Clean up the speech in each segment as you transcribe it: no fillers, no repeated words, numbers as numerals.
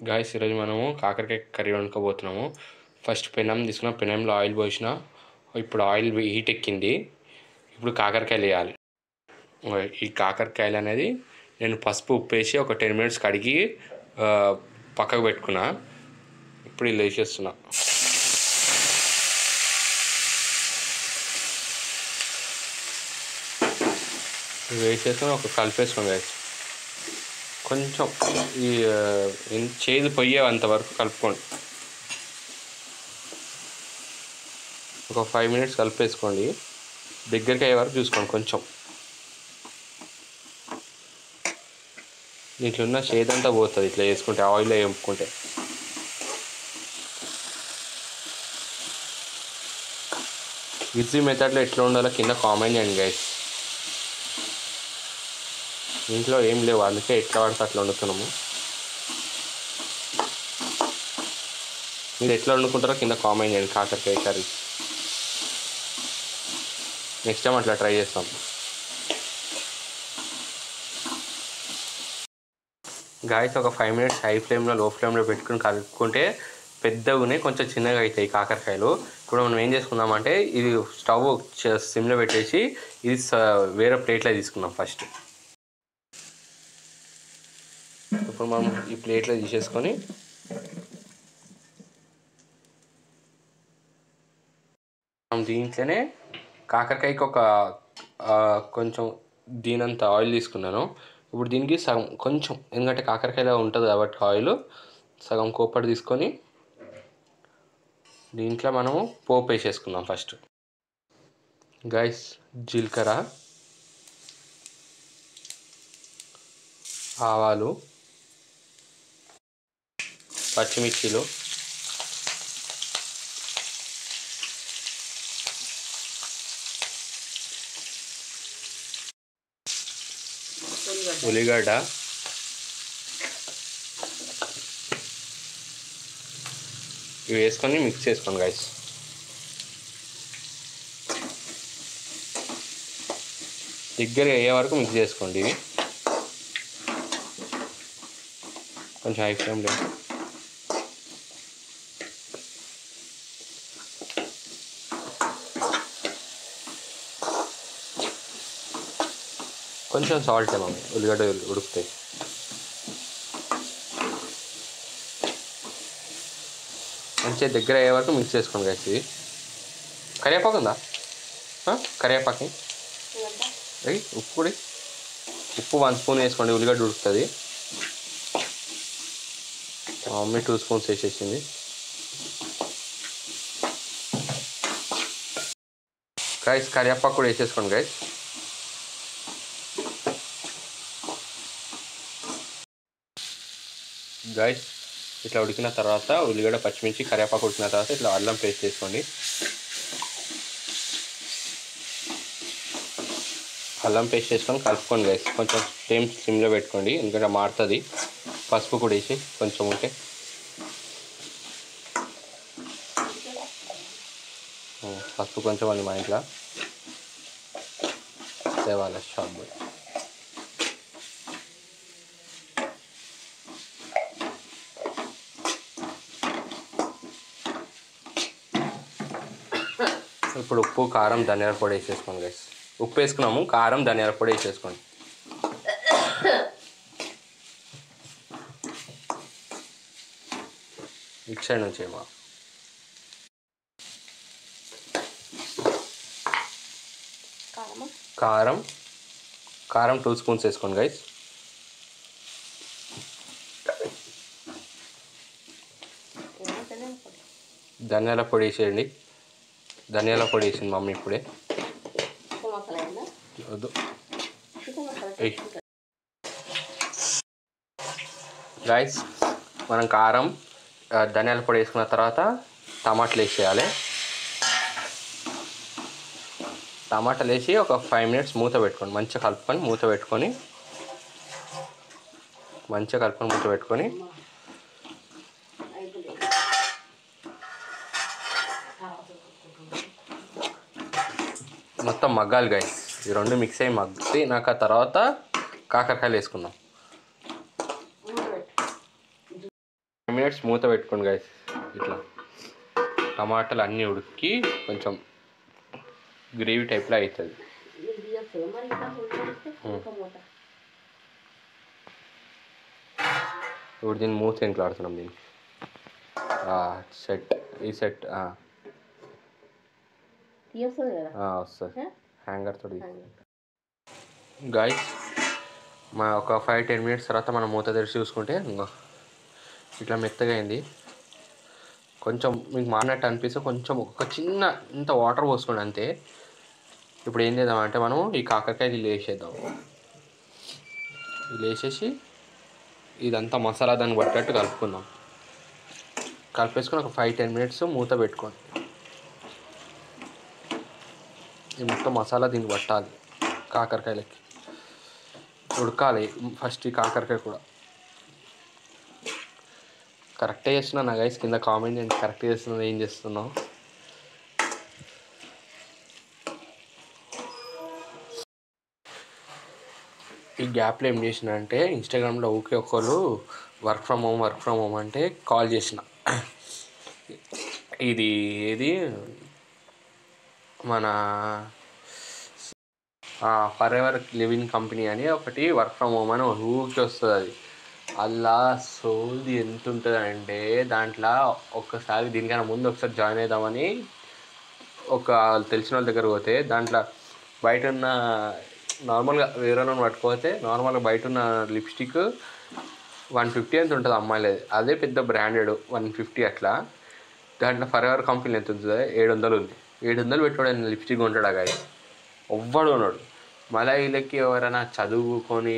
Guys ఈరోజు మనము కాకరకాయ కర్రీ వండుకోబోతున్నాము. ఫస్ట్ పెనం తీసుకున్న, పెనంలో ఆయిల్ పోసిన. ఇప్పుడు ఆయిల్ హీట్ ఎక్కింది. ఇప్పుడు కాకరకాయలు వేయాలి. ఈ కాకరకాయలు అనేది నేను పసుపు ఉప్పు వేసి ఒక 10 minutes కడిగి పక్కకు పెట్టుకున్నా. ఇప్పుడు ఇలా వేసేస్తున్నా. వేసేసుకొని ఒక కలిపేసుకోండి గాయ్స్. కొంచెం ఈ చేదు పొయ్యేంత వరకు కలుపుకోండి. ఒక 5 minutes కలిపేసుకోండి. దగ్గరికి అయ్యే వరకు చూసుకోండి. కొంచెం దీంట్లో ఉన్న చేదంతా పోతుంది ఇట్లా వేసుకుంటే, ఆయిల్లో వేపుకుంటే. ఈజీ మెథడ్లో ఎట్లా ఉండాలో కింద కామెంట్ చేయండి గైస్. ఇంట్లో ఏం లేవు, అందుకే ఎట్లా పడితే అట్లా వండుతున్నాము. మీరు ఎట్లా వండుకుంటారో కింద కామెంట్ చేయండి కాకరకాయ కర్రీ. నెక్స్ట్ టైం అట్లా ట్రై చేస్తాం. గాయస్ ఒక 5 minutes హై ఫ్లేమ్లో లో ఫ్లేమ్లో పెట్టుకుని కలుపుకుంటే పెద్దగానే కొంచెం చిన్నగా అవుతాయి కాకరకాయలు. ఇప్పుడు మనం ఏం చేసుకుందామంటే ఇది స్టవ్ సిమ్లో పెట్టేసి ఇది వేరే ప్లేట్లో తీసుకుందాం ఫస్ట్. ఇప్పుడు మనం ఈ ప్లేట్లో తీసేసుకొని మనం దీంట్లోనే కాకరకాయకి ఒక కొంచెం దీనంత ఆయిల్ తీసుకున్నాను. ఇప్పుడు దీనికి సగం కొంచెం, ఎందుకంటే కాకరకాయలో ఉంటుంది కాబట్టి ఆయిల్, సగం కోప్పటి తీసుకొని దీంట్లో మనము పోపు వేసేసుకుందాం. ఫస్ట్ గైస్ జీలకర్ర, ఆవాలు, పచ్చిమిర్చిలు, ఉల్లిగడ్డ, ఇవి వేసుకొని మిక్స్ చేసుకోండి గైస్. దగ్గర అయ్యే వరకు మిక్స్ చేసుకోండి. ఇవి కొంచెం హై ఫ్లేమ్లో. కొంచెం సాల్ట్ ఏమో, ఉల్లిగడ్డ ఉడుకుతాయి. మంచిగా దగ్గర అయ్యే వరకు మిక్స్ చేసుకోండి గైస్. ఇది కరివేపాకు ఉందా? కరివేపాకు ఉప్పు కూడా, ఉప్పు 1 spoon వేసుకోండి. ఉల్లిగడ్డ ఉడుకుతుంది. మా మమ్మీ 2 spoons వేసేసింది. గైస్ కరివేపాకు కూడా వేసేసుకోండి గైస్. గైస్ ఇట్లా ఉడికిన తర్వాత ఉల్లిగడ్డ, పచ్చిమిర్చి, కరివేపాకు ఉడికిన తర్వాత ఇట్లా అల్లం పేస్ట్ వేసుకోండి. అల్లం పేస్ట్ వేసుకొని కలుపుకోండి గైస్. కొంచెం ఫ్లేమ్ సిమ్లో పెట్టుకోండి, ఎందుకంటే మారుతుంది. పసుపు కూడా వేసి కొంచెం ఉంటే పసుపు కొంచెం అండి. మా ఇంట్లో తేవాల షాప్ పోయి. ఇప్పుడు ఉప్పు, కారం, ధనియాల పొడి వేసేసుకోండి గైస్. ఉప్పు వేసుకున్నాము, కారం, ధనియాల పొడి వేసేసుకోండి. ఇటు సైడ్ నుంచి ఏమో కారం 2 spoons వేసుకోండి గైస్. ధనియాల పొడి వేసేయండి. ధనియాల పొడి వేసింది మమ్మీ ఇప్పుడే. వద్దు గైస్, మనం కారం, ధనియాల పొడి వేసుకున్న తర్వాత టమాటాలు వేసేయాలి. టమాటాలు వేసి ఒక 5 minutes మూత పెట్టుకోండి. మంచిగా కలుపుకొని మూత పెట్టుకొని మొత్తం మగ్గాలి గైస్. ఈ రెండు మిక్స్ అయ్యి మగ్గి నాకు ఆ తర్వాత కాకరకాయలు వేసుకుందాం. మినిట్స్ మూత పెట్టుకోండి గైస్. ఇట్లా టమాటాలు అన్నీ ఉడికి కొంచెం గ్రేవీ టైప్లో అవుతుంది. ఇప్పుడు దీన్ని మూత ఇంట్లో ఆడుతున్నాం దీనికి. సెట్ ఈ సెట్ వస్తుంది హ్యాంగర్ తోటి. గాయస్ ఒక 5-10 మినిట్స్ తర్వాత మనం మూత తెరిచి చూసుకుంటే ఇట్లా మెత్తగా అయింది. కొంచెం మీకు మారినట్టు అనిపిస్తే కొంచెం ఒక చిన్న ఇంత వాటర్ పోసుకోండి అంతే. ఇప్పుడు ఏం చేద్దామంటే మనం ఈ కాకరకాయ ఇలా వేసేద్దాం. ఇలా వేసేసి ఇదంతా మసాలా దానికి పట్టేట్టు కలుపుకుందాం. కలిపేసుకొని ఒక 5-10 మినిట్స్ మూత పెట్టుకోండి. ఈ మొత్తం మసాలా దీనికి పట్టాలి, కాకరకాయలకి ఉడకాలి. ఫస్ట్ ఈ కాకరకాయ కూడా కరెక్టే చేస్తున్నా నా గైస్, కింద కామెంట్ చేయండి కరెక్ట్ చేస్తున్నా ఏం చేస్తున్నావు. ఈ గ్యాప్లో ఏం చేసిన అంటే ఇన్స్టాగ్రామ్లో ఊకే ఒకరు వర్క్ ఫ్రమ్ హోమ్ అంటే కాల్ చేసిన. ఇది ఏది మన ఫర్ ఎవర్ లివింగ్ కంపెనీ అని ఒకటి వర్క్ ఫ్రమ్ హోమ్ అని ఊరికి వస్తుంది. అది అలా సోది ఎంత ఉంటుంది అంటే దాంట్లో ఒక్కసారి దీనికన్నా ముందు ఒకసారి జాయిన్ అవుదామని ఒక తెలిసిన వాళ్ళ దగ్గర పోతే దాంట్లో బయట ఉన్న నార్మల్గా వేరే వాళ్ళని పట్టుకోతే నార్మల్గా బయట ఉన్న లిప్స్టిక్ 150 ఎంత ఉంటుంది అమ్మాయిలది. అదే పెద్ద బ్రాండెడ్ 150 అట్లా. దాంట్లో ఫర్ ఎవర్ కంపెనీ ఎంత ఉంటుంది, 700 ఉంది. 700 పెట్టుకోవడానికి లిప్స్టిక్ ఉంటాడు ఆ గాయ, ఎవ్వడు ఉన్నాడు. మళ్ళీ వీళ్ళకి ఎవరైనా చదువుకొని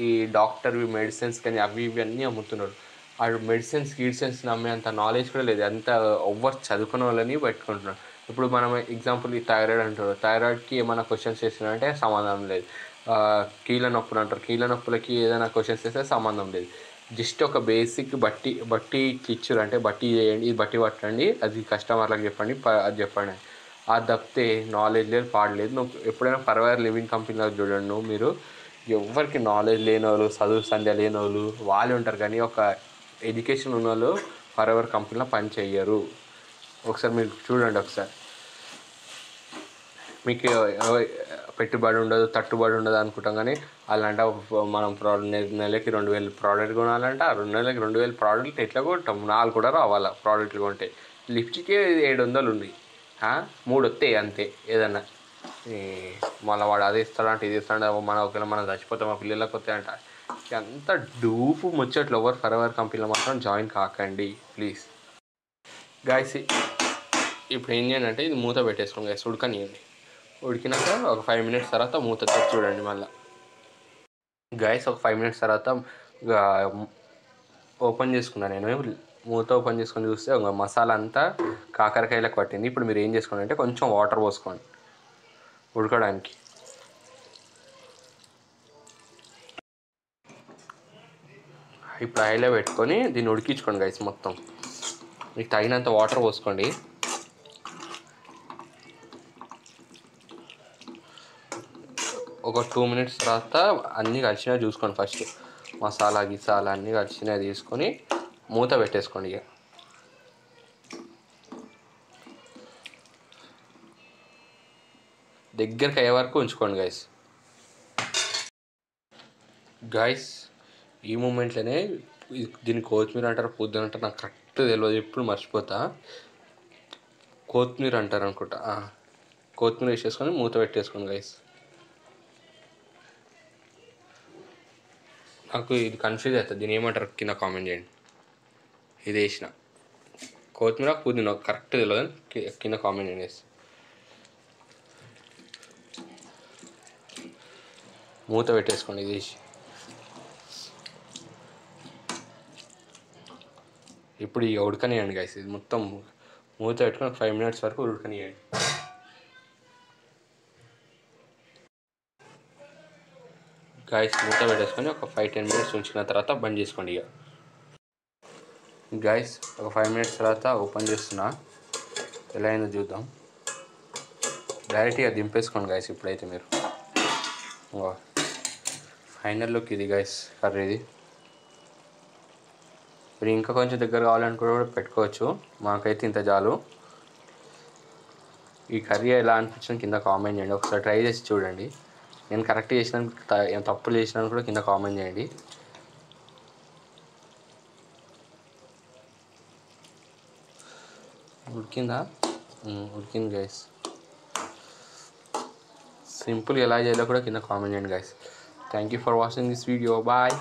ఈ డాక్టర్వి మెడిసిన్స్ కానీ అవి ఇవి అన్నీ అమ్ముతున్నాడు. వాడు మెడిసిన్స్ నమ్మే అంత నాలెడ్జ్ కూడా లేదు. అంత ఎవ్వరు చదువుకున్న వాళ్ళని పెట్టుకుంటున్నాడు. ఇప్పుడు మనం ఎగ్జాంపుల్ ఈ థైరాయిడ్ అంటారు, థైరాయిడ్కి ఏమైనా క్వశ్చన్స్ చేస్తున్నారంటే సమాధానం లేదు. కీళ్ళ నొప్పులు అంటారు, కీళ్ళ నొప్పులకి ఏదైనా క్వశ్చన్స్ చేస్తే సంబంధం లేదు. జస్ట్ ఒక బేసిక్ బట్టి ఇచ్చారు అంటే బట్టి చేయండి, ఇది బట్టి పట్టండి, అది కస్టమర్లకు చెప్పండి, అది చెప్పండి. అది తప్పితే నాలెడ్జ్ లేదు, పాడలేదు. నువ్వు ఎప్పుడైనా ఫర్ ఎవర్ లివింగ్ కంపెనీలో చూడండి, నువ్వు మీరు ఎవరికి నాలెడ్జ్ లేని వాళ్ళు, చదువు సంధ్య లేని వాళ్ళు ఉంటారు. కానీ ఒక ఎడ్యుకేషన్ ఉన్న వాళ్ళు ఫర్ ఎవర్ కంపెనీలో పని చెయ్యరు. ఒకసారి మీరు చూడండి. ఒకసారి మీకు పెట్టుబడి ఉండదు, తట్టుబడి ఉండదు అనుకుంటాం. కానీ అలాంటి మనం నెలకి 2000 ప్రోడక్ట్ కొనాలంటే ఆ 2 నెలలకి 2000 ప్రోడక్ట్ ఎట్లా కొంటాం? 4 కూడా రావాలా ప్రోడక్ట్లు కొంటే. లిప్స్టికే 700 ఉన్నాయి, 3 వస్తాయి అంతే. ఏదన్నా మళ్ళీ వాడు అది ఇస్తాడంటే ఇది ఇస్తాడంటే ఒకవేళ మనం చచ్చిపోతాం, మా పిల్లలకు వస్తాయంట. అంత డూపు ముచ్చట్లు. ఎవరు ఫర్ ఎవర్ కంపెనీలో మాత్రం జాయిన్ కాకండి ప్లీజ్. గాయస్ ఇప్పుడు ఏం చేయండి అంటే ఇది మూత పెట్టేసుకోండి గాయస్, ఉడకనియండి. ఉడికినాక ఒక 5 మినిట్స్ తర్వాత మూత తెచ్చి చూడండి. మళ్ళీ గాయస్ ఒక 5 మినిట్స్ తర్వాత ఓపెన్ చేసుకున్నాను నేను. మూత ఓపెన్ చేసుకొని చూస్తే మసాలా అంతా కాకరకాయలకు పట్టింది. ఇప్పుడు మీరు ఏం చేసుకోండి అంటే కొంచెం వాటర్ పోసుకోండి ఉడకడానికి. ఇప్పుడు హైలో పెట్టుకొని దీన్ని ఉడికించుకోండి గైస్. మొత్తం మీకు తగినంత వాటర్ పోసుకోండి. ఒక 2 మినిట్స్ తర్వాత అన్నీ కలిసినా చూసుకోండి. ఫస్ట్ మసాలా గిసాలా అన్నీ కలిసినా తీసుకొని మూత పెట్టేసుకోండి. ఇక దగ్గరికి అయ్యే వరకు ఉంచుకోండి గాయస్. ఈ మూమెంట్లోనే దీన్ని కొత్తిమీర అంటారు, పుదీనా అంటారు, నాకు కరెక్ట్ తెలియదు, ఎప్పుడు మర్చిపోతా. కొత్తిమీర అంటారు అనుకుంటా. కొత్తిమీర వేసేసుకొని మూత పెట్టేసుకోండి గైస్. నాకు ఇది కన్ఫ్యూజ్ అవుతుంది, దీన్ని ఏమంటారు కింద కామెంట్ చేయండి. ఇది వేసిన కొత్తిమీర పుదీనా కరెక్ట్ తెలియదు, కింద కామెంట్ చేయండి. మూత పెట్టేసుకోండి ఇది వేసి. ఇప్పుడు ఇక ఉడకనియండి గైస్. ఇది మొత్తం మూత పెట్టుకొని 5 మినిట్స్ వరకు ఉడకనియండి. గాయస్ మూత పెట్టేసుకొని ఒక 5-10 మినిట్స్ ఉంచిన తర్వాత బంద్ చేసుకోండి. ఇక గాయస్ ఒక 5 మినిట్స్ తర్వాత ఓపెన్ చేస్తున్నా, ఎలా అయిందో చూద్దాం. డైరెక్ట్గా దింపేసుకోండి గాయస్. ఇప్పుడైతే మీరు ఫైనల్ లుక్ ఇది గాయస్ కర్రీది. మీరు ఇంకా కొంచెం దగ్గర కావాలనుకుంటే కూడా పెట్టుకోవచ్చు. మాకైతే ఇంత చాలు. ఈ కర్రీ ఎలా అనిపించింది కింద కామెంట్ చేయండి. ఒకసారి ట్రై చేసి చూడండి. నేను కరెక్ట్ చేసినాను తప్పులు చేసినాను కూడా కింద కామెంట్ చేయండి. ఉడికిందా? ఉడికింది గైస్. సింపుల్గా ఎలా చేయాలో కూడా కింద కామెంట్ చేయండి guys. Thank you for watching this video. Bye.